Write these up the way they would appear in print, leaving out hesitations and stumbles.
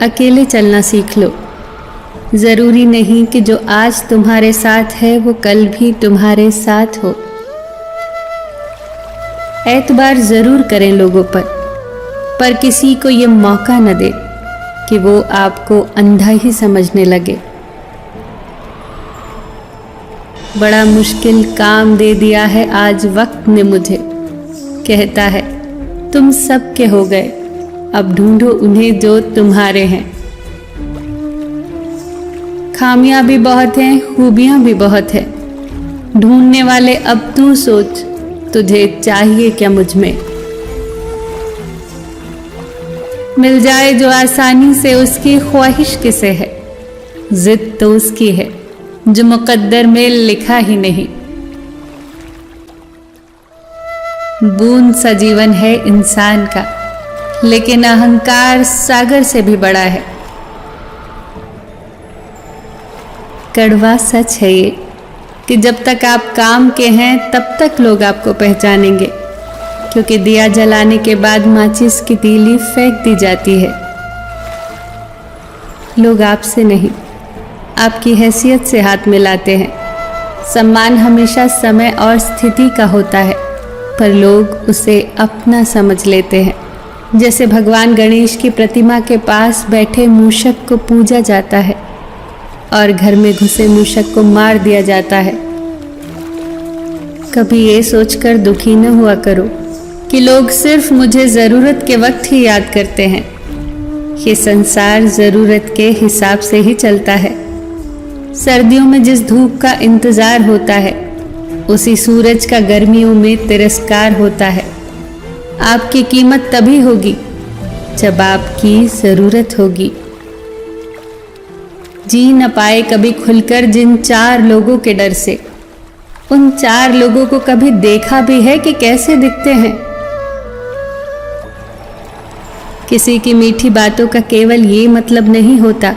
अकेले चलना सीख लो। ज़रूरी नहीं कि जो आज तुम्हारे साथ है वो कल भी तुम्हारे साथ हो। एतबार ज़रूर करें लोगों पर किसी को ये मौका न दे कि वो आपको अंधा ही समझने लगे। बड़ा मुश्किल काम दे दिया है आज वक्त ने मुझे, कहता है तुम सबके हो गए, अब ढूंढो उन्हें जो तुम्हारे हैं। खामियां भी बहुत हैं, खूबियां भी बहुत है, ढूंढने वाले अब तू सोच, तुझे चाहिए क्या मुझ में। मिल जाए जो आसानी से उसकी ख्वाहिश किसे है, जिद तो उसकी है जो मुकद्दर में लिखा ही नहीं। बूंद सा जीवन है इंसान का, लेकिन अहंकार सागर से भी बड़ा है। कड़वा सच है ये कि जब तक आप काम के हैं तब तक लोग आपको पहचानेंगे, क्योंकि दिया जलाने के बाद माचिस की तीली फेंक दी जाती है। लोग आपसे नहीं, आपकी हैसियत से हाथ मिलाते हैं। सम्मान हमेशा समय और स्थिति का होता है, पर लोग उसे अपना समझ लेते हैं। जैसे भगवान गणेश की प्रतिमा के पास बैठे मूषक को पूजा जाता है और घर में घुसे मूषक को मार दिया जाता है। कभी ये सोचकर दुखी न हुआ करो कि लोग सिर्फ मुझे ज़रूरत के वक्त ही याद करते हैं। ये संसार ज़रूरत के हिसाब से ही चलता है। सर्दियों में जिस धूप का इंतज़ार होता है, उसी सूरज का गर्मियों में तिरस्कार होता है। आपकी कीमत तभी होगी जब आपकी ज़रूरत होगी। जी न पाए कभी खुलकर जिन 4 लोगों के डर से, उन 4 लोगों को कभी देखा भी है कि कैसे दिखते हैं। किसी की मीठी बातों का केवल ये मतलब नहीं होता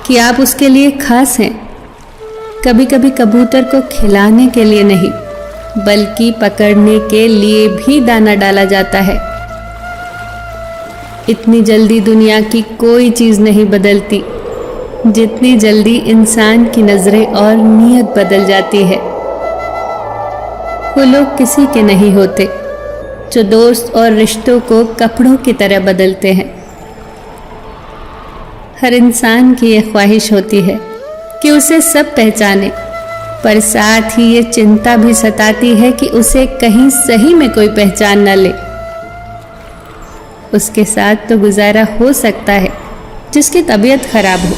कि आप उसके लिए खास हैं। कभी कभी कबूतर को खिलाने के लिए नहीं, बल्कि पकड़ने के लिए भी दाना डाला जाता है। इतनी जल्दी दुनिया की कोई चीज़ नहीं बदलती जितनी जल्दी इंसान की नज़रें और नीयत बदल जाती है। वो लोग किसी के नहीं होते जो दोस्त और रिश्तों को कपड़ों की तरह बदलते हैं। हर इंसान की यह ख्वाहिश होती है कि उसे सब पहचाने, पर साथ ही ये चिंता भी सताती है कि उसे कहीं सही में कोई पहचान न ले। उसके साथ तो गुजारा हो सकता है जिसकी तबीयत खराब हो,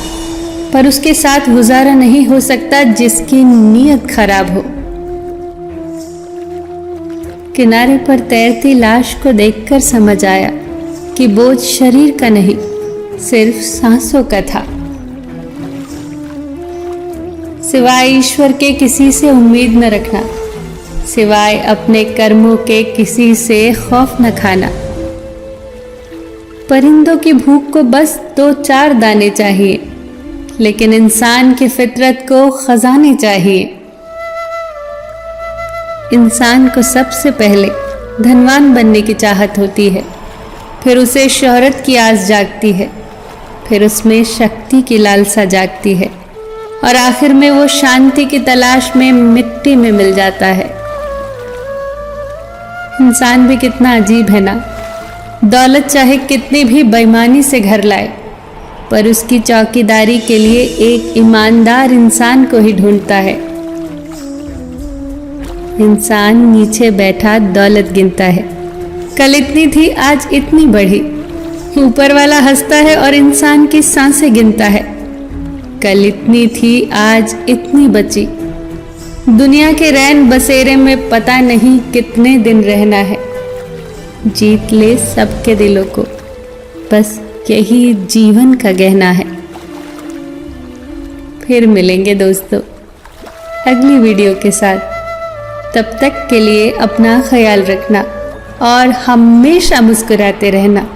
पर उसके साथ गुजारा नहीं हो सकता जिसकी नीयत खराब हो। किनारे पर तैरती लाश को देखकर समझ आया कि बोझ शरीर का नहीं, सिर्फ सांसों का था। सिवाय ईश्वर के किसी से उम्मीद न रखना, सिवाय अपने कर्मों के किसी से खौफ न खाना। परिंदों की भूख को बस 2-4 दाने चाहिए, लेकिन इंसान की फितरत को खजाने चाहिए। इंसान को सबसे पहले धनवान बनने की चाहत होती है, फिर उसे शोहरत की आस जागती है, फिर उसमें शक्ति की लालसा जागती है, और आखिर में वो शांति की तलाश में मिट्टी में मिल जाता है। इंसान भी कितना अजीब है ना। दौलत चाहे कितनी भी बेईमानी से घर लाए, पर उसकी चौकीदारी के लिए एक ईमानदार इंसान को ही ढूंढता है। इंसान नीचे बैठा दौलत गिनता है, कल इतनी थी आज इतनी बढ़ी। ऊपर वाला हंसता है और इंसान की सांसें गिनता है, कल इतनी थी आज इतनी बची। दुनिया के रैन बसेरे में पता नहीं कितने दिन रहना है। जीत ले सबके दिलों को, बस यही जीवन का गहना है। फिर मिलेंगे दोस्तों अगली वीडियो के साथ। तब तक के लिए अपना ख्याल रखना और हमेशा मुस्कुराते रहना।